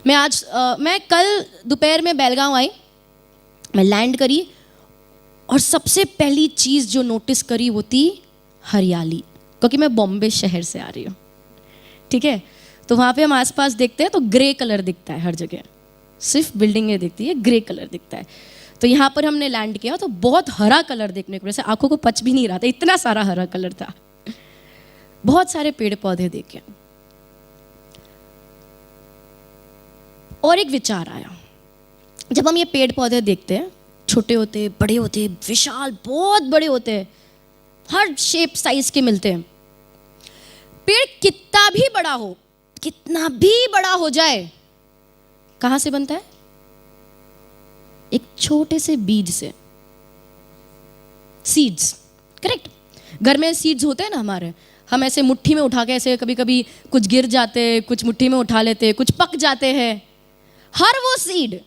मैं कल दोपहर में बेलगांव आई, मैं लैंड करी और सबसे पहली चीज़ जो नोटिस करी वो थी हरियाली, क्योंकि मैं बॉम्बे शहर से आ रही हूँ, ठीक है। तो वहाँ पे हम आसपास देखते हैं तो ग्रे कलर दिखता है हर जगह, सिर्फ बिल्डिंगें दिखती है, ग्रे कलर दिखता है। तो यहाँ पर हमने लैंड किया तो बहुत हरा कलर देखने को, वैसे आंखों को पच भी नहीं रहा था, इतना सारा हरा कलर था। बहुत सारे पेड़ पौधे देखे और एक विचार आया, जब हम ये पेड़ पौधे देखते हैं, छोटे होते, बड़े होते, विशाल, बहुत बड़े होते हैं, हर शेप साइज के मिलते हैं। पेड़ कितना भी बड़ा हो, कितना भी बड़ा हो जाए, कहां से बनता है? एक छोटे से बीज से, सीड्स, करेक्ट। घर में सीड्स होते हैं ना हमारे, हम ऐसे मुट्ठी में उठा के ऐसे कभी कभी कुछ गिर जाते, कुछ मुट्ठी में उठा लेते, कुछ पक जाते हैं। हर वो सीड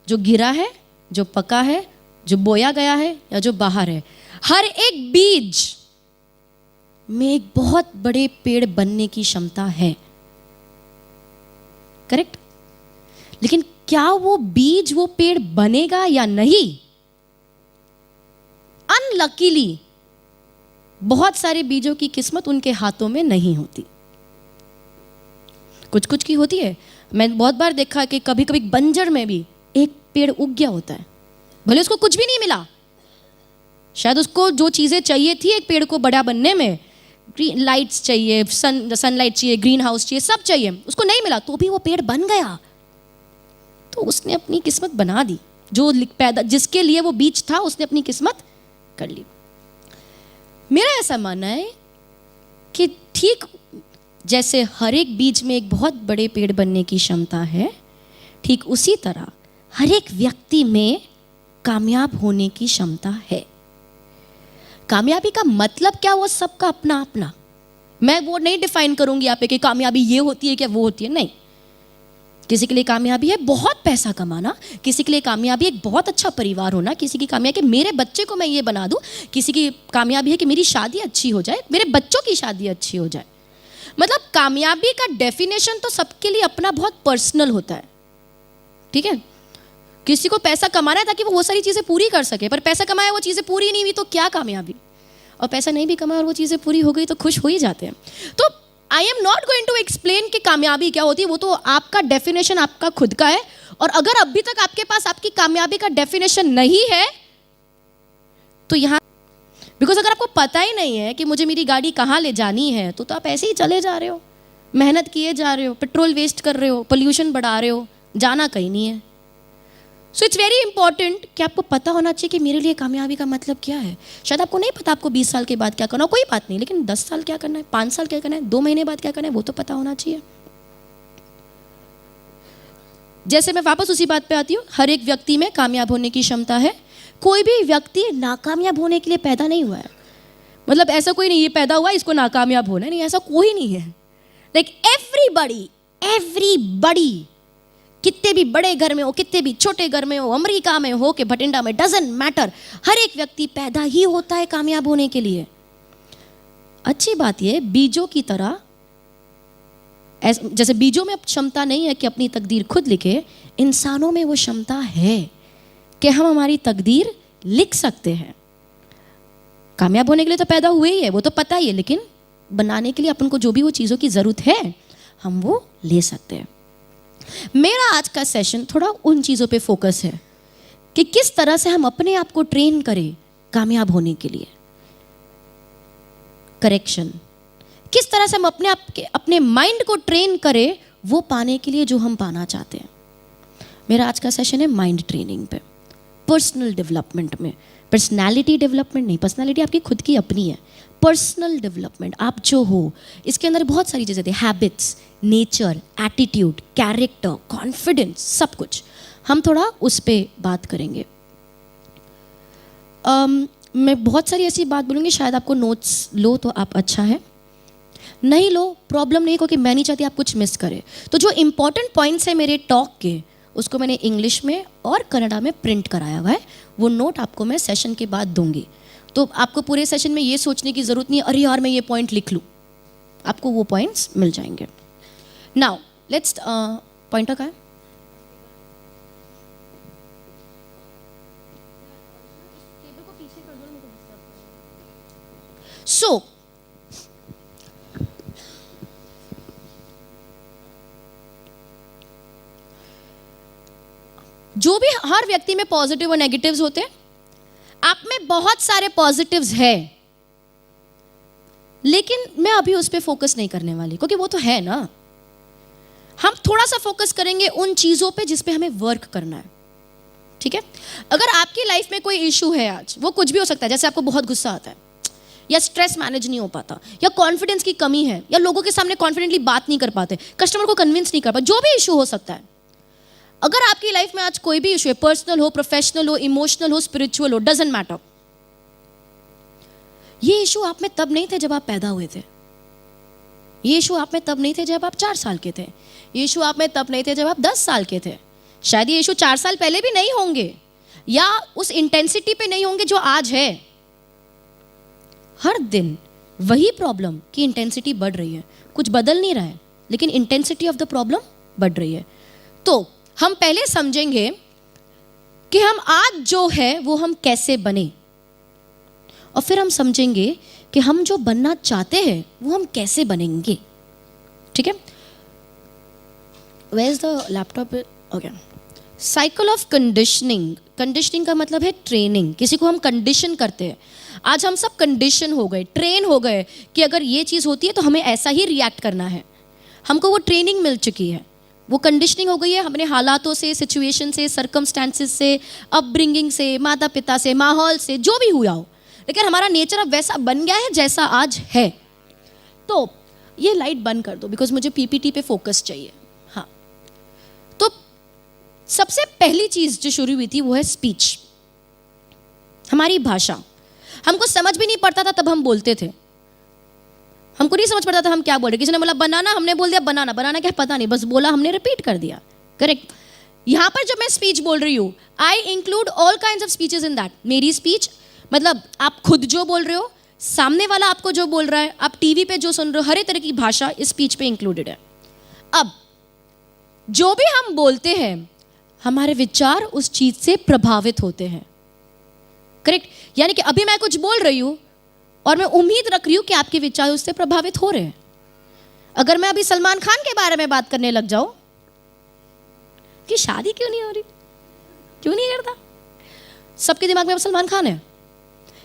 जो गिरा है, जो पका है, जो बोया गया है या जो बाहर है, हर एक बीज में एक बहुत बड़े पेड़ बनने की क्षमता है, करेक्ट। लेकिन क्या वो बीज वो पेड़ बनेगा या नहीं? अनलकीली बहुत सारे बीजों की किस्मत उनके हाथों में नहीं होती, कुछ कुछ की होती है। मैं बहुत बार देखा कि कभी कभी बंजर में भी एक पेड़ उग गया होता है, भले उसको कुछ भी नहीं मिला, शायद उसको जो चीजें चाहिए थी एक पेड़ को बड़ा बनने में, लाइट्स चाहिए, सनलाइट चाहिए, ग्रीन हाउस चाहिए, सब चाहिए, उसको नहीं मिला तो भी वो पेड़ बन गया। तो उसने अपनी किस्मत बना दी, जो पैदा जिसके लिए वो बीज था उसने अपनी किस्मत कर ली। मेरा ऐसा मानना है कि ठीक जैसे हर एक बीज में एक बहुत बड़े पेड़ बनने की क्षमता है, ठीक उसी तरह हर एक व्यक्ति में कामयाब होने की क्षमता है। कामयाबी का मतलब क्या, वो सबका अपना अपना, मैं वो नहीं डिफाइन करूंगी यहाँ पे कि कामयाबी ये होती है क्या वो होती है, नहीं। किसी के लिए कामयाबी है बहुत पैसा कमाना, किसी के लिए कामयाबी एक बहुत अच्छा परिवार होना, किसी की कामयाबी कि मेरे बच्चे को मैं ये बना दूं, किसी की कामयाबी है कि मेरी शादी अच्छी हो जाए, मेरे बच्चों की शादी अच्छी हो जाए। मतलब कामयाबी का डेफिनेशन तो सबके लिए अपना बहुत पर्सनल होता है, ठीक है। किसी को पैसा कमाना है ताकि वो सारी चीज़ें पूरी कर सके, पर पैसा कमाया वो चीज़ें पूरी नहीं हुई तो क्या कामयाबी? और पैसा नहीं भी कमाया और वो चीज़ें पूरी हो गई तो खुश हो ही जाते हैं। तो I am not going to explain कि कामयाबी क्या होती है, वो तो आपका डेफिनेशन आपका खुद का है। और अगर अभी तक आपके पास आपकी कामयाबी का डेफिनेशन नहीं है तो यहाँ, बिकॉज अगर आपको पता ही नहीं है कि मुझे मेरी गाड़ी कहाँ ले जानी है तो आप ऐसे ही चले जा रहे हो, मेहनत किए जा रहे हो, पेट्रोल वेस्ट कर रहे हो, पोल्यूशन बढ़ा रहे हो, जाना कहीं नहीं है। सो इट्स वेरी इंपॉर्टेंट कि आपको पता होना चाहिए कि मेरे लिए कामयाबी का मतलब क्या है। शायद आपको नहीं पता आपको 20 साल के बाद क्या करना, कोई बात नहीं, लेकिन 10 साल क्या करना है, 5 साल क्या करना है, 2 महीने बाद क्या करना है, वो तो पता होना चाहिए। जैसे मैं वापस उसी बात पे आती हूँ, हर एक व्यक्ति में कामयाब होने की क्षमता है। कोई भी व्यक्ति नाकामयाब होने के लिए पैदा नहीं हुआ है। मतलब ऐसा कोई नहीं ये पैदा हुआ इसको नाकामयाब होना है, नहीं, ऐसा कोई नहीं है। लाइक एवरीबडी, कितने भी बड़े घर में हो, कितने भी छोटे घर में हो, अमेरिका में हो कि भटिंडा में, डजंट मैटर, हर एक व्यक्ति पैदा ही होता है कामयाब होने के लिए। अच्छी बात यह, बीजों की तरह, जैसे बीजों में क्षमता नहीं है कि अपनी तकदीर खुद लिखे, इंसानों में वो क्षमता है कि हम हमारी तकदीर लिख सकते हैं। कामयाब होने के लिए तो पैदा हुए ही है, वो तो पता ही है, लेकिन बनाने के लिए अपन को जो भी वो चीज़ों की ज़रूरत है हम वो ले सकते हैं। मेरा आज का सेशन थोड़ा उन चीज़ों पे फोकस है कि किस तरह से हम अपने आप को ट्रेन करें कामयाब होने के लिए। करेक्शन, किस तरह से हम अपने माइंड को ट्रेन करें वो पाने के लिए जो हम पाना चाहते हैं। मेरा आज का सेशन है माइंड ट्रेनिंग पे, पर्सनल डेवलपमेंट में। पर्सनालिटी डेवलपमेंट नहीं, पर्सनालिटी आपकी खुद की अपनी है। पर्सनल डेवलपमेंट, आप जो हो, इसके अंदर बहुत सारी चीज़ें थी, habits, nature, attitude, character, confidence, सब कुछ। हम थोड़ा उस पर बात करेंगे। मैं बहुत सारी ऐसी बात बोलूँगी, शायद आपको नोट्स लो तो आप अच्छा है, नहीं लो प्रॉब्लम नहीं, क्योंकि मैं नहीं चाहती आप कुछ मिस करें। तो जो इंपॉर्टेंट पॉइंट्स है मेरे टॉक के, उसको मैंने इंग्लिश में और कन्नड़ा में प्रिंट कराया हुआ है, वो नोट आपको मैं सेशन के बाद दूंगी। तो आपको पूरे सेशन में ये सोचने की ज़रूरत नहीं, अरे यार मैं ये पॉइंट लिख लूँ, आपको वो पॉइंट्स मिल जाएंगे। नाउ लेट्स पॉइंटर का है? सो जो भी हर व्यक्ति में पॉजिटिव और नेगेटिव्स होते हैं, आप में बहुत सारे पॉजिटिव्स है, लेकिन मैं अभी उस पर फोकस नहीं करने वाली, क्योंकि वो तो है ना। हम थोड़ा सा फोकस करेंगे उन चीजों पे जिस पे हमें वर्क करना है, ठीक है? अगर आपकी लाइफ में कोई इशू है आज, वो कुछ भी हो सकता है, जैसे आपको बहुत गुस्सा आता है, या स्ट्रेस मैनेज नहीं हो पाता, या कॉन्फिडेंस की कमी है, या लोगों के सामने कॉन्फिडेंटली बात नहीं कर पाते, कस्टमर को कन्विंस नहीं कर पाते, जो भी इशू हो सकता है। अगर आपकी लाइफ में आज कोई भी इशू है, पर्सनल हो, प्रोफेशनल हो, इमोशनल हो, स्पिरिचुअल हो, डजंट मैटर, ये इशू आप में तब नहीं थे जब आप पैदा हुए थे, ये इशू आप में तब नहीं थे जब आप 4 साल के थे, ये इशू आप में तब नहीं थे जब आप 10 साल के थे, शायद ये इशू 4 साल पहले भी नहीं होंगे, या उस इंटेंसिटी पे नहीं होंगे जो आज है। हर दिन वही प्रॉब्लम की इंटेंसिटी बढ़ रही है, कुछ बदल नहीं रहा है, लेकिन इंटेंसिटी ऑफ द प्रॉब्लम बढ़ रही है। तो हम पहले समझेंगे कि हम आज जो है वो हम कैसे बने, और फिर हम समझेंगे कि हम जो बनना चाहते हैं वो हम कैसे बनेंगे, ठीक है? Where is the laptop? Okay. Cycle of conditioning. Conditioning का मतलब है ट्रेनिंग, किसी को हम कंडीशन करते हैं। आज हम सब कंडीशन हो गए, ट्रेन हो गए कि अगर ये चीज़ होती है तो हमें ऐसा ही रिएक्ट करना है। हमको वो ट्रेनिंग मिल चुकी है, वो कंडीशनिंग हो गई है हमने हालातों से, सिचुएशन से, सर्कमस्टांसेस से, अपब्रिंगिंग से, माता पिता से, माहौल से, जो भी हुआ हो, लेकिन हमारा नेचर अब वैसा बन गया है जैसा आज है। तो ये लाइट बंद कर दो, बिकॉज मुझे पीपीटी पे फोकस चाहिए। हाँ, तो सबसे पहली चीज जो शुरू हुई थी वो है स्पीच, हमारी भाषा। हमको समझ भी नहीं पड़ता था तब हम बोलते थे, हमको नहीं समझ पड़ता था हम क्या बोल रहे। किसी ने बोला बनाना, हमने बोल दिया बनाना। बनाना क्या पता नहीं, बस बोला, हमने रिपीट कर दिया। करेक्ट। यहां पर जब मैं स्पीच बोल रही हूं, I include all kinds of speeches in that. मेरी स्पीच मतलब आप खुद जो बोल रहे हो, सामने वाला आपको जो बोल रहा है, आप टीवी पे जो सुन रहे हो, हर एक तरह की भाषा इस स्पीच पे इंक्लूडेड है। अब जो भी हम बोलते हैं, हमारे विचार उस चीज से प्रभावित होते हैं। करेक्ट। यानी कि अभी मैं कुछ बोल रही हूं और मैं उम्मीद रख रही हूं कि आपके विचार उससे प्रभावित हो रहे हैं। अगर मैं अभी सलमान खान के बारे में बात करने लग जाऊं कि शादी क्यों नहीं हो रही, क्यों नहीं करता, सबके दिमाग में अब सलमान खान है।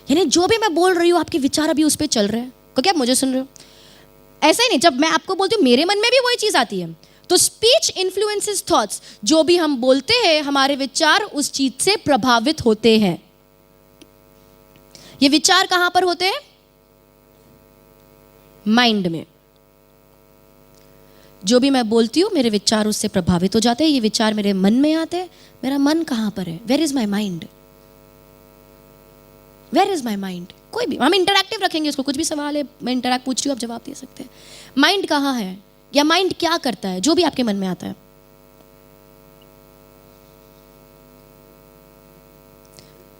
यानी जो भी मैं बोल रही हूं आपके विचार अभी उस पर चल रहे हैं, क्योंकि आप मुझे सुन रहे हो। ऐसा ही नहीं, जब मैं आपको बोलती हूँ मेरे मन में भी वही चीज आती है। तो स्पीच इन्फ्लुएंसेस थॉट्स, जो भी हम बोलते हैं हमारे विचार उस चीज से प्रभावित होते हैं। ये विचार कहां पर होते हैं? माइंड में। जो भी मैं बोलती हूं मेरे विचार उससे प्रभावित हो जाते हैं, ये विचार मेरे मन में आते हैं। मेरा मन कहां पर है? Where is my mind? Where is my mind? कोई भी, हम इंटरैक्टिव रखेंगे इसको, कुछ भी सवाल है मैं इंटरैक्ट पूछ रही हूं, आप जवाब दे सकते हैं। माइंड कहां है, या माइंड क्या करता है? जो भी आपके मन में आता है।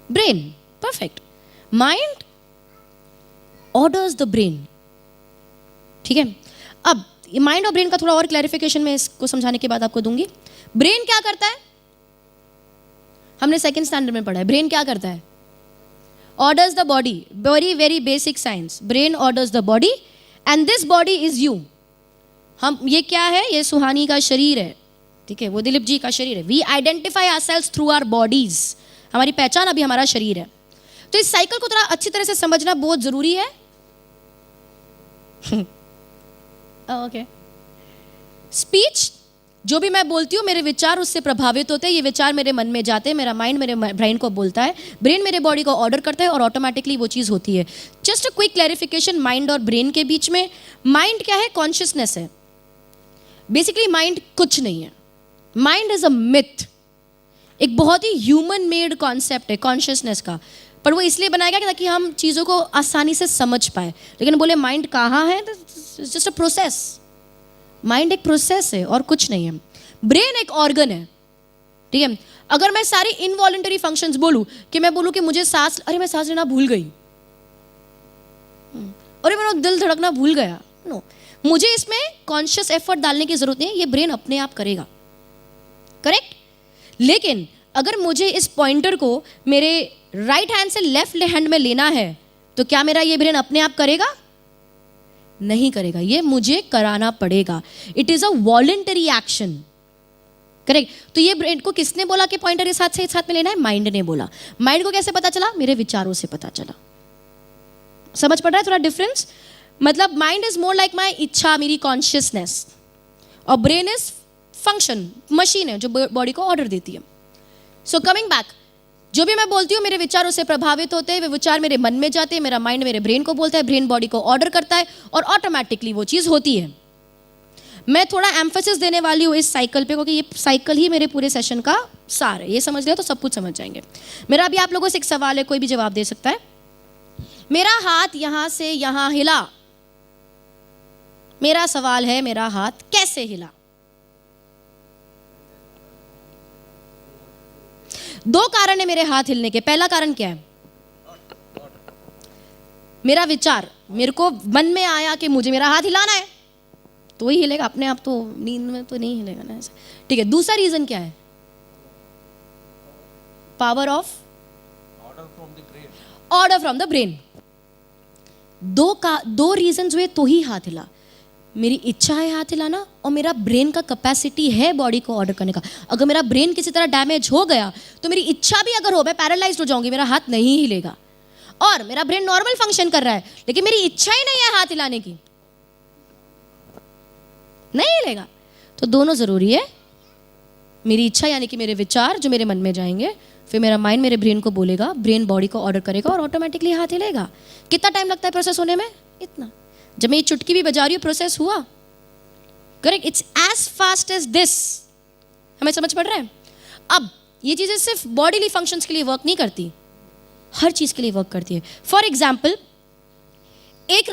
Brain, perfect. Mind orders the brain, ठीक है। अब ये माइंड और ब्रेन का थोड़ा और क्लैरिफिकेशन मैं इसको समझाने के बाद आपको दूंगी। ब्रेन क्या करता है? हमने सेकंड स्टैंडर्ड में पढ़ा है। ब्रेन क्या करता है? Orders the body. Very very basic science. Brain orders the body and this body is you. हम, ये क्या है? ये सुहानी का शरीर है, ठीक है, वो दिलीप जी का शरीर है। We identify ourselves through our bodies. हमारी पहचान अभी हमारा शरीर है। तो इस साइकिल को थोड़ा अच्छी तरह से समझना बहुत जरूरी है। ओके। स्पीच, जो भी मैं बोलती हूँ मेरे विचार उससे प्रभावित होते हैं। ये विचार मेरे मन में जाते हैं, मेरा माइंड मेरे ब्रेन को बोलता है, ब्रेन मेरे बॉडी को ऑर्डर करता है और ऑटोमेटिकली वो चीज़ होती है। Just a quick clarification mind और ब्रेन के बीच में। माइंड क्या है? कॉन्शियसनेस है। बेसिकली माइंड कुछ नहीं है। माइंड इज अ मिथ, एक बहुत ही ह्यूमन मेड कॉन्सेप्ट है कॉन्शियसनेस का, पर वो इसलिए बनाया गया ताकि हम चीज़ों को आसानी से समझ पाए। लेकिन बोले माइंड कहाँ है? Just a process. माइंड एक प्रोसेस है और कुछ नहीं है। ब्रेन एक ऑर्गन है, ठीक है। अगर मैं सारी इनवॉलेंटरी फंक्शंस बोलूं, कि मैं बोलूं कि मुझे सांस, अरे मैं सांस लेना भूल गई, अरे मेरा दिल धड़कना भूल गया, नो, मुझे इसमें कॉन्शियस एफर्ट डालने की जरूरत नहीं है, ये ब्रेन अपने आप करेगा। करेक्ट? लेकिन अगर मुझे इस पॉइंटर को मेरे राइट हैंड से लेफ्ट हैंड में लेना है तो क्या मेरा ये ब्रेन अपने आप करेगा? नहीं करेगा, ये मुझे कराना पड़ेगा. It is a voluntary action. Correct? तो ये ब्रेन को किसने बोला कि पॉइंटर इस हाथ में लेना है? माइंड ने बोला. माइंड को कैसे पता चला? मेरे विचारों से पता चला. समझ पड़ रहा है थोड़ा डिफरेंस? मतलब mind is more like my इच्छा, मेरी कॉन्शियसनेस, और ब्रेन इज फंक्शन, मशीन है जो बॉडी को ऑर्डर देती है. सो कमिंग बैक, जो भी मैं बोलती हूँ मेरे विचारों से प्रभावित होते हैं, वे विचार मेरे मन में जाते हैं, मेरा माइंड मेरे ब्रेन को बोलता है, ब्रेन बॉडी को ऑर्डर करता है और ऑटोमेटिकली वो चीज़ होती है. मैं थोड़ा एम्फेसिस देने वाली हूँ इस साइकिल पे, क्योंकि ये साइकिल ही मेरे पूरे सेशन का सार है. ये समझ लिया तो सब कुछ समझ जाएंगे. मेरा अभी आप लोगों से एक सवाल है, कोई भी जवाब दे सकता है. मेरा हाथ यहां से यहां हिला. मेरा सवाल है, मेरा हाथ कैसे हिला? दो कारण है मेरे हाथ हिलने के. पहला कारण क्या है? मेरा विचार. मेरे को मन में आया कि मुझे मेरा हाथ हिलाना है तो ही हिलेगा, अपने आप तो नींद में तो नहीं हिलेगा ना ऐसे. ठीक है. दूसरा रीजन क्या है? Power of order from the brain. दो रीजन हुए तो ही हाथ हिला. मेरी इच्छा है हाथ हिलाना और मेरा ब्रेन का कैपेसिटी है बॉडी को ऑर्डर करने का. अगर मेरा ब्रेन किसी तरह डैमेज हो गया तो मेरी इच्छा भी अगर हो, मैं पैरालाइज्ड हो जाऊंगी, मेरा हाथ नहीं हिलेगा. और मेरा ब्रेन नॉर्मल फंक्शन कर रहा है लेकिन मेरी इच्छा ही नहीं है हाथ हिलाने की, नहीं हिलेगा. तो दोनों जरूरी है. मेरी इच्छा यानी कि मेरे विचार जो मेरे मन में जाएंगे, फिर मेरा माइंड मेरे ब्रेन को बोलेगा, ब्रेन बॉडी को ऑर्डर करेगा और ऑटोमेटिकली हाथ हिलेगा. कितना टाइम लगता है प्रोसेस होने में? इतना. जब मैं ये चुटकी भी बजा रही हूँ प्रोसेस हुआ. Correct? It's as fast as this. हमें समझ पड़ रहा है? अब ये चीजें सिर्फ बॉडीली फंक्शंस के लिए वर्क नहीं करती, हर चीज के लिए वर्क करती है. फॉर एग्जाम्पल, एक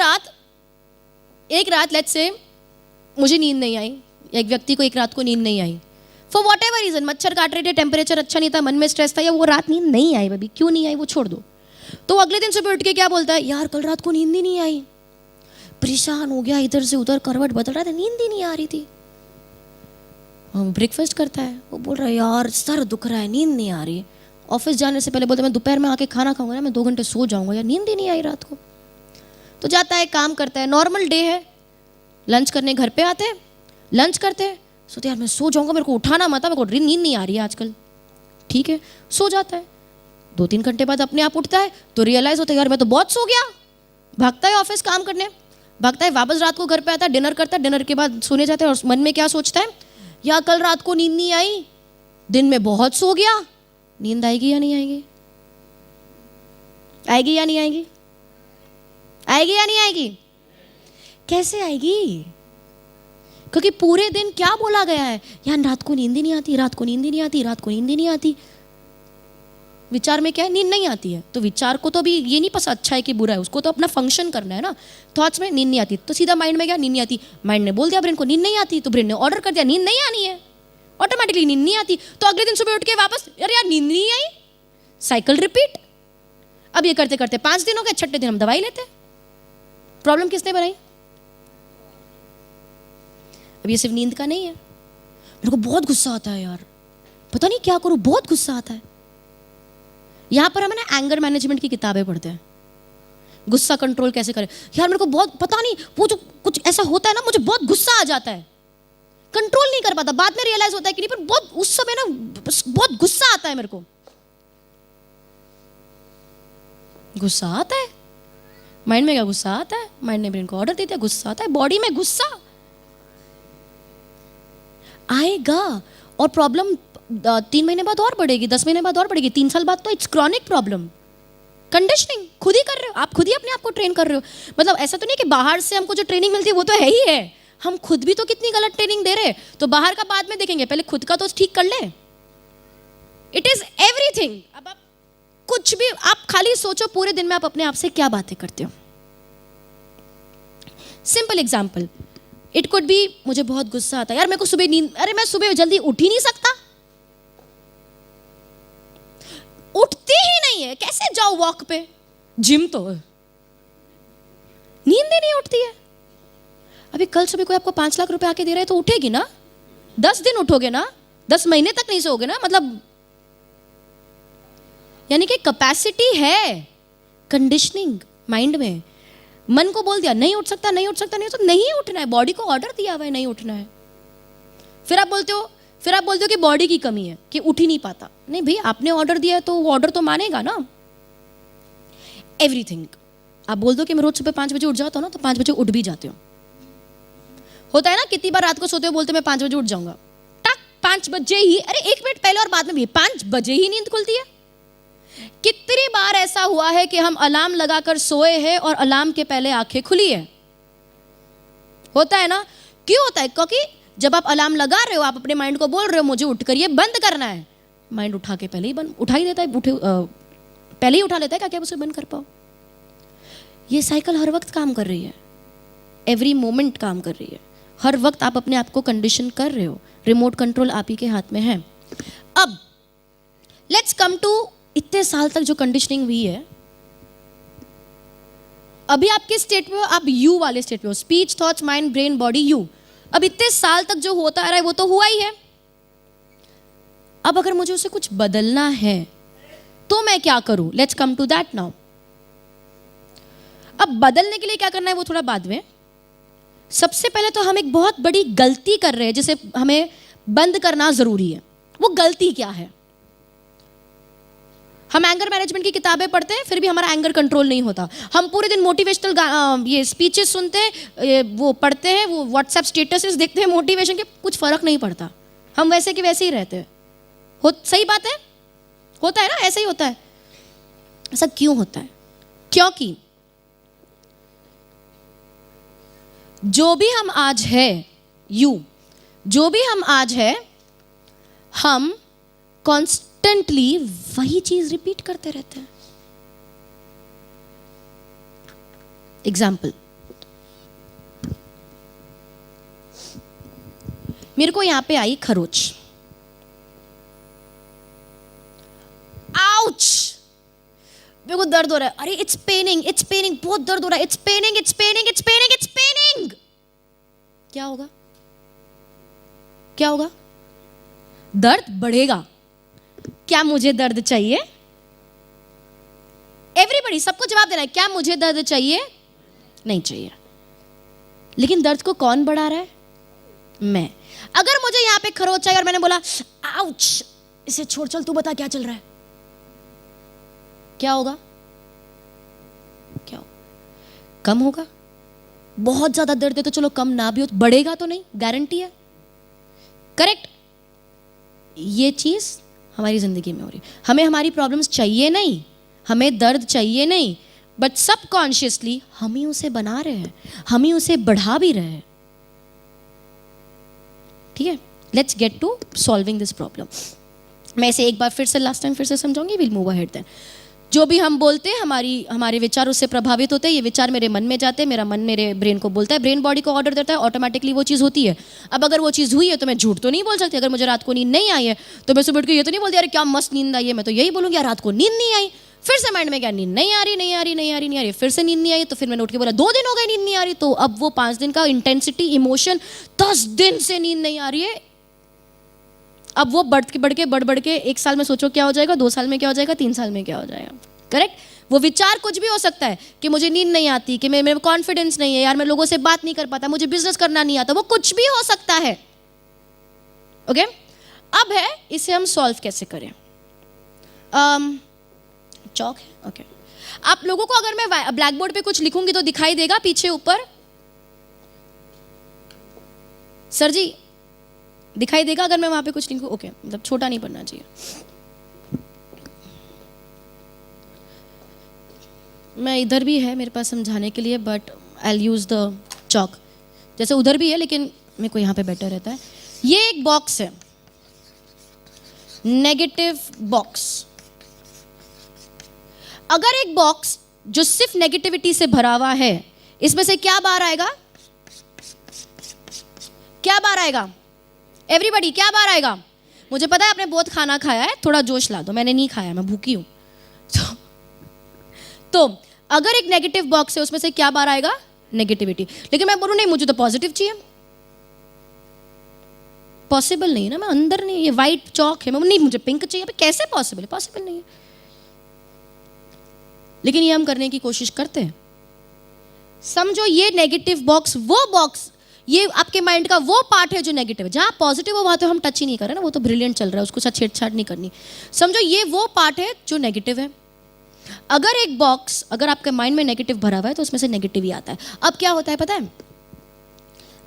रात लेट्स से मुझे नींद नहीं आई, एक व्यक्ति को एक रात को नींद नहीं I for what ever reason. मच्छर काट रहे थे, टेम्परेचर अच्छा नहीं था, मन में स्ट्रेस था, या वो रात नींद नहीं आई. भाई क्यों नहीं आई वो छोड़ दो. तो अगले दिन सुबह उठ के क्या बोलता है? यार कल रात को नींद ही नहीं आई, परेशान हो गया, इधर से उधर करवट बदल रहा था, नींद ही नहीं आ रही थी. ब्रेकफास्ट करता है, वो बोल रहा है यार सर दुख रहा है, नींद नहीं आ रही. ऑफिस जाने से पहले बोलता है मैं दोपहर में आके खाना खाऊंगा ना, मैं 2 घंटे सो जाऊंगा, यार नींद ही नहीं आई रात को. तो जाता है, काम करता है, नॉर्मल डे है. लंच करने घर पे आते हैं, लंच करते हैं, सोते यार मैं सो जाऊंगा, मेरे को उठाना मत, मेरे को नींद नहीं आ रही है आजकल. ठीक है, सो जाता है. 2-3 घंटे बाद अपने आप उठता है तो रियलाइज होता है यार मैं तो बहुत सो गया. भागता है ऑफिस काम करने, भागता है वापस, रात को घर पे आता है, डिनर करता है, डिनर के बाद सोने जाता है और मन में क्या सोचता है? यार कल रात को नींद नहीं आई, दिन में बहुत सो गया, नींद आएगी या नहीं आएगी? आएगी या नहीं आएगी? आएगी या नहीं आएगी? कैसे आएगी? क्योंकि पूरे दिन क्या बोला गया है? यार रात को नींद ही नहीं आती, रात को नींद ही नहीं आती, रात को नींद ही नहीं आती. विचार में क्या है? नींद नहीं आती है. तो विचार को तो अभी ये नहीं पता अच्छा है कि बुरा है, उसको तो अपना फंक्शन करना है ना. थॉट्स में नींद नहीं आती तो सीधा माइंड में क्या? नींद नहीं आती. माइंड ने बोल दिया ब्रेन को नींद नहीं आती, तो ब्रेन ने ऑर्डर कर दिया नींद नहीं आनी है, ऑटोमेटिकली नींद नहीं आती. तो अगले दिन सुबह उठ के वापस यार नींद नहीं आई, साइकिल रिपीट. अब ये करते करते 5 दिन हो गए, छठे दिन हम दवाई लेते हैं. प्रॉब्लम किसने बनाई? अब ये सिर्फ नींद का नहीं है. मेरे को बहुत गुस्सा आता है यार, पता नहीं क्या करूं, बहुत गुस्सा आता है. यहां पर हम ना एंगर मैनेजमेंट की किताबें पढ़ते हैं, गुस्सा कंट्रोल कैसे करें. यार मेरे को बहुत पता नहीं, वो जो कुछ ऐसा होता है ना, मुझे बहुत गुस्सा आ जाता है, कंट्रोल नहीं कर पाता. बाद में रियलाइज होता है कि नहीं, पर बहुत उस समय ना बहुत गुस्सा आता है मेरे को. गुस्सा आता है, माइंड में क्या? गुस्सा आता है, माइंड ने ब्रेन को ऑर्डर दे दिया, गुस्सा आता है, बॉडी में गुस्सा आएगा. और प्रॉब्लम 3 महीने बाद और बढ़ेगी, 10 महीने बाद और बढ़ेगी, 3 साल बाद तो इट्स क्रॉनिक प्रॉब्लम. कंडीशनिंग खुद ही कर रहे हो आप, खुद ही अपने आप को ट्रेन कर रहे हो. मतलब ऐसा तो नहीं कि बाहर से हमको जो ट्रेनिंग मिलती है वो तो है ही है, हम खुद भी तो कितनी गलत ट्रेनिंग दे रहे हैं. तो बाहर का बाद में देखेंगे, पहले खुद का तो ठीक कर ले. It is everything. अब आप कुछ भी, आप खाली सोचो पूरे दिन में आप अपने आप से क्या बातें करते हो. Simple example, it could be मुझे बहुत गुस्सा आता है यार, मेरे को सुबह नींद, अरे मैं सुबह जल्दी उठ ही नहीं सकता, उठती ही नहीं है, कैसे जाओ वॉक पे, जिम तो नींद ही नहीं उठती है. अभी कल सुबह कोई आपको 5 लाख रुपए आके दे रहा है तो उठेगी ना? 10 दिन उठोगे ना? 10 महीने तक नहीं सोओगे ना, मतलब यानी कि कैपेसिटी है कंडीशनिंग माइंड में। मन को बोल दिया नहीं उठ सकता, नहीं उठ सकता, नहीं उठ सकता, नहीं उठना है, बॉडी को ऑर्डर दिया हुआ है नहीं उठना है। फिर आप बोलते हो कि बॉडी की कमी है कि उठ ही नहीं पाता। नहीं भाई, आपने ऑर्डर दिया है तो वो ऑर्डर तो मानेगा ना। एवरीथिंग आप बोल दो कि मैं रोज सुबह 5 बजे उठ जाता हूँ ना, तो 5 बजे उठ भी जाते हो। होता है ना, कितनी बार रात को सोते हो बोलते मैं 5 बजे उठ जाऊंगा, टक 5 बजे ही, अरे 1 मिनट पहले और बाद में भी 5 बजे ही नींद खुलती है। कितनी बार ऐसा हुआ है कि हम अलार्म लगाकर सोए हैं और अलार्म के पहले आंखें खुली है। होता है ना, क्यों होता है? क्योंकि जब आप अलार्म लगा रहे हो, आप अपने माइंड को बोल रहे हो मुझे उठकर ये बंद करना है, माइंड उठा के पहले ही बंद उठा ही देता है, पहले ही उठा लेता है क्या आप उसे बंद कर पाओ। ये साइकिल हर वक्त काम कर रही है, एवरी मोमेंट काम कर रही है। हर वक्त आप अपने आप को कंडीशन कर रहे हो, रिमोट कंट्रोल आप ही के हाथ में है। अब लेट्स कम टू इतने साल तक जो कंडीशनिंग हुई है, अभी आप किस स्टेट में हो? आप यू वाले स्टेट में हो, speech, thoughts, mind, brain, body, you. अब इतने साल तक जो होता आ रहा है वो तो हुआ ही है। अब अगर मुझे उसे कुछ बदलना है तो मैं क्या करूं? Let's come to that now. अब बदलने के लिए क्या करना है वो थोड़ा बाद में। सबसे पहले तो हम एक बहुत बड़ी गलती कर रहे हैं जिसे हमें बंद करना जरूरी है। वो गलती क्या है? हम एंगर मैनेजमेंट की किताबें पढ़ते हैं फिर भी हमारा एंगर कंट्रोल नहीं होता। हम पूरे दिन मोटिवेशनल ये स्पीचेस सुनते हैं, वो पढ़ते हैं, वो व्हाट्सएप स्टेटसेस देखते हैं मोटिवेशन के, कुछ फर्क नहीं पड़ता, हम वैसे के वैसे ही रहते हैं। सही बात है, होता है ना, ऐसे ही होता है। ऐसा क्यों होता है? क्योंकि जो भी हम आज है, जो भी हम आज है, हम कॉन्स्टेंटली वही चीज रिपीट करते रहते हैं। एग्जाम्पल, मेरे को यहां पे आई खरोच, आउच, मेरे को दर्द हो रहा है, अरे इट्स पेनिंग, बहुत दर्द हो रहा है, इट्स पेनिंग। क्या होगा? क्या होगा? दर्द बढ़ेगा। क्या मुझे दर्द चाहिए? एवरीबॉडी, सबको जवाब देना है, क्या मुझे दर्द चाहिए? नहीं चाहिए। लेकिन दर्द को कौन बढ़ा रहा है? मैं। अगर मुझे यहां पे खरोच आई और मैंने बोला आउच, इसे छोड़, चल तू बता क्या चल रहा है, क्या होगा? क्या होगा? कम होगा। बहुत ज्यादा दर्द है तो चलो कम ना भी हो, बढ़ेगा तो नहीं, गारंटी है। करेक्ट? ये चीज हमारी जिंदगी में हो रही है। हमें हमारी प्रॉब्लम्स चाहिए नहीं, हमें दर्द चाहिए नहीं, बट सबकॉन्शियसली हम ही उसे बना रहे हैं, हम ही उसे बढ़ा भी रहे हैं। ठीक है, let's get to solving this problem. मैं इसे एक बार फिर से, लास्ट टाइम फिर से समझाऊंगी, विल मूव अहेड देन। जो भी हम बोलते हैं, हमारे विचार उससे प्रभावित होते हैं। ये विचार मेरे मन में जाते हैं, मेरा मन मेरे ब्रेन को बोलता है, ब्रेन बॉडी को ऑर्डर देता है, ऑटोमेटिकली वो चीज़ होती है। अब अगर वो चीज़ हुई है तो मैं झूठ तो नहीं बोल सकती। अगर मुझे रात को नींद नहीं आई है तो मैं सुबह उठ के ये तो नहीं बोलती अरे क्या मस्त नींद आई है, मैं तो यही बोलूँगी यार रात को नींद नहीं आई। फिर से माइंड में क्या, नींद नहीं आ रही, फिर से नींद नहीं आई, तो फिर मैंने उठ के बोला 2 दिन हो गए नींद नहीं आ रही, तो अब वो 5 दिन का इंटेंसिटी, इमोशन, 10 दिन से नींद नहीं आ रही है, अब वो बढ़ के 1 साल में सोचो क्या हो जाएगा, 2 साल में क्या हो जाएगा, 3 साल में क्या हो जाएगा। करेक्ट? वो विचार कुछ भी हो सकता है कि मुझे नींद नहीं आती, कि मेरे कॉन्फिडेंस नहीं है, यार मैं लोगों से बात नहीं कर पाता, मुझे बिजनेस करना नहीं आता, वो कुछ भी हो सकता है। ओके? अब है इसे हम सॉल्व कैसे करें। चौक है, ओके। आप लोगों को अगर मैं ब्लैक बोर्ड पे कुछ लिखूंगी तो दिखाई देगा पीछे ऊपर? सर जी दिखाई देगा अगर मैं वहां पे कुछ लिखूं? ओके, मतलब छोटा नहीं पढ़ना चाहिए। मैं इधर भी है मेरे पास समझाने के लिए, but I use the chalk. जैसे उधर भी है लेकिन मेरे को यहाँ पे बेटर रहता है। ये एक बॉक्स है, नेगेटिव बॉक्स। अगर एक बॉक्स जो सिर्फ नेगेटिविटी से भरा हुआ है, इसमें से क्या बाहर आएगा? क्या बाहर आएगा? एवरीबॉडी, क्या बाहर आएगा? मुझे पता है आपने बहुत खाना खाया है, थोड़ा जोश ला दो। मैंने नहीं खाया, मैं भूखी हूं। तो अगर एक नेगेटिव बॉक्स है, उसमें से क्या बाहर आएगा? नेगेटिविटी। लेकिन मैं बोलूं नहीं मुझे तो पॉजिटिव चाहिए, पॉसिबल नहीं है ना, मैं अंदर नहीं, ये वाइट चौक है, मैं नहीं, मुझे पिंक चाहिए, कैसे पॉसिबल है? पॉसिबल नहीं है। लेकिन ये हम करने की कोशिश करते हैं। समझो ये नेगेटिव बॉक्स, वो बॉक्स, ये आपके माइंड का वो पार्ट है जो नेगेटिव है। जहाँ पॉजिटिव हो वहाँ तो हम टच ही नहीं कर रहे ना, वो तो ब्रिलियंट चल रहा है, उसको साथ छेड़छाड़ नहीं करनी। समझो ये वो पार्ट है जो नेगेटिव है। अगर एक बॉक्स, अगर आपके माइंड में नेगेटिव भरा हुआ है तो उसमें से नेगेटिव ही आता है। अब क्या होता है पता है,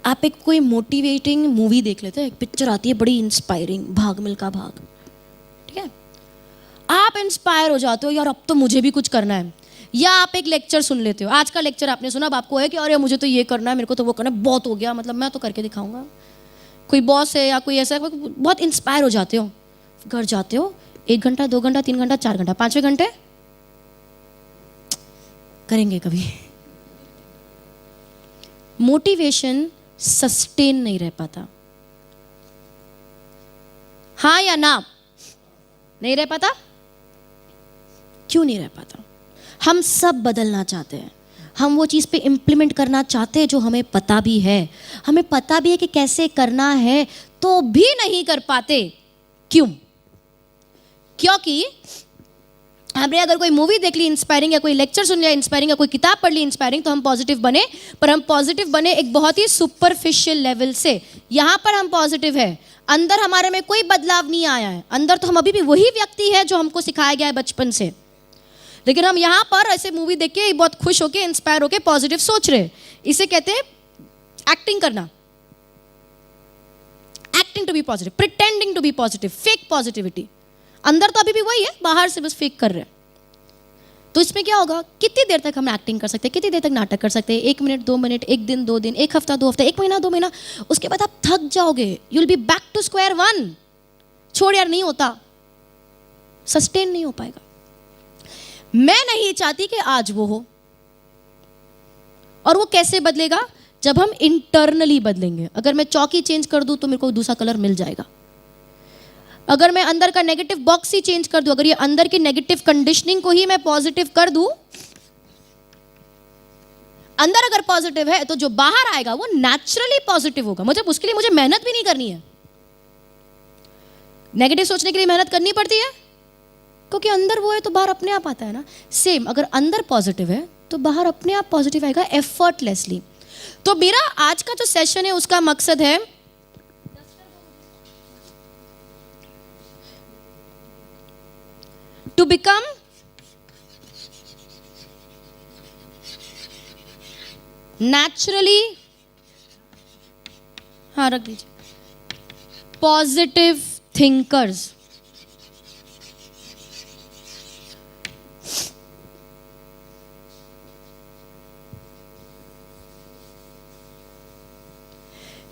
आप एक कोई मोटिवेटिंग मूवी देख लेते हैं, एक पिक्चर आती है बड़ी इंस्पायरिंग, भाग मिल्खा भाग, ठीक है, आप इंस्पायर हो जाते हो, यार अब तो मुझे भी कुछ करना है। या आप एक लेक्चर सुन लेते हो, आज का लेक्चर आपने सुना, अब आपको है कि अरे मुझे तो ये करना है, मेरे को तो वो करना है, बहुत हो गया, मतलब मैं तो करके दिखाऊंगा। कोई बॉस है या कोई ऐसा, बहुत इंस्पायर हो जाते हो, घर जाते हो, 1 घंटा 2 घंटा 3 घंटा 4 घंटा 5वें घंटे करेंगे कभी। मोटिवेशन सस्टेन नहीं रह पाता। हाँ या ना? नहीं रह पाता। क्यों नहीं रह पाता? हम सब बदलना चाहते हैं, हम वो चीज़ पे इम्प्लीमेंट करना चाहते हैं जो हमें पता भी है, हमें पता भी है कि कैसे करना है, तो भी नहीं कर पाते। क्यों? क्योंकि हमने अगर कोई मूवी देख ली इंस्पायरिंग, या कोई लेक्चर सुन लिया इंस्पायरिंग, या कोई किताब पढ़ ली इंस्पायरिंग, तो हम पॉजिटिव बने, पर हम पॉजिटिव बने एक बहुत ही सुपरफिशियल लेवल से। यहाँ पर हम पॉजिटिव है, अंदर हमारे में कोई बदलाव नहीं आया है, अंदर तो हम अभी भी वही व्यक्ति है जो हमको सिखाया गया है बचपन से। लेकिन हम यहाँ पर ऐसे मूवी देख के बहुत खुश होके, इंस्पायर होके पॉजिटिव सोच रहे। इसे कहते हैं एक्टिंग करना, acting to be positive, pretending to be positive, fake positivity. अंदर तो अभी भी वही है, बाहर से बस फेक कर रहे हैं। तो इसमें क्या होगा, कितनी देर तक हम एक्टिंग कर सकते हैं, कितनी देर तक नाटक कर सकते हैं? 1 मिनट 2 मिनट, 1 दिन 2 दिन, 1 हफ्ता 2 हफ्ता, 1 महीना 2 महीना, उसके बाद आप थक जाओगे, you will be back to square one. छोड़ यार, नहीं होता, सस्टेन नहीं हो पाएगा। मैं नहीं चाहती कि आज वो हो। और वो कैसे बदलेगा? जब हम इंटरनली बदलेंगे। अगर मैं चौकी चेंज कर दूं तो मेरे को दूसरा कलर मिल जाएगा। अगर मैं अंदर का नेगेटिव बॉक्स ही चेंज कर दूं, अगर ये अंदर की नेगेटिव कंडीशनिंग को ही मैं पॉजिटिव कर दूं, अंदर अगर पॉजिटिव है तो जो बाहर आएगा वो नेचुरली पॉजिटिव होगा। मतलब उसके लिए मुझे मेहनत भी नहीं करनी है। नेगेटिव सोचने के लिए मेहनत करनी पड़ती है क्योंकि अंदर वो है तो बाहर अपने आप आता है ना। सेम, अगर अंदर पॉजिटिव है तो बाहर अपने आप पॉजिटिव आएगा, एफर्टलेसली। तो मेरा आज का जो सेशन है उसका मकसद है टू बिकम नेचुरली, हाँ रख दीजिए, positive thinkers.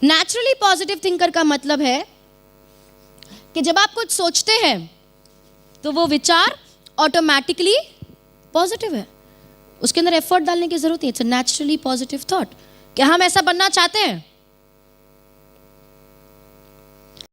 Naturally positive thinker का मतलब है कि जब आप कुछ सोचते हैं तो वो विचार ऑटोमेटिकली पॉजिटिव है, उसके अंदर एफर्ट डालने की जरूरत नहीं। It's a naturally positive thought. क्या हम ऐसा बनना चाहते हैं?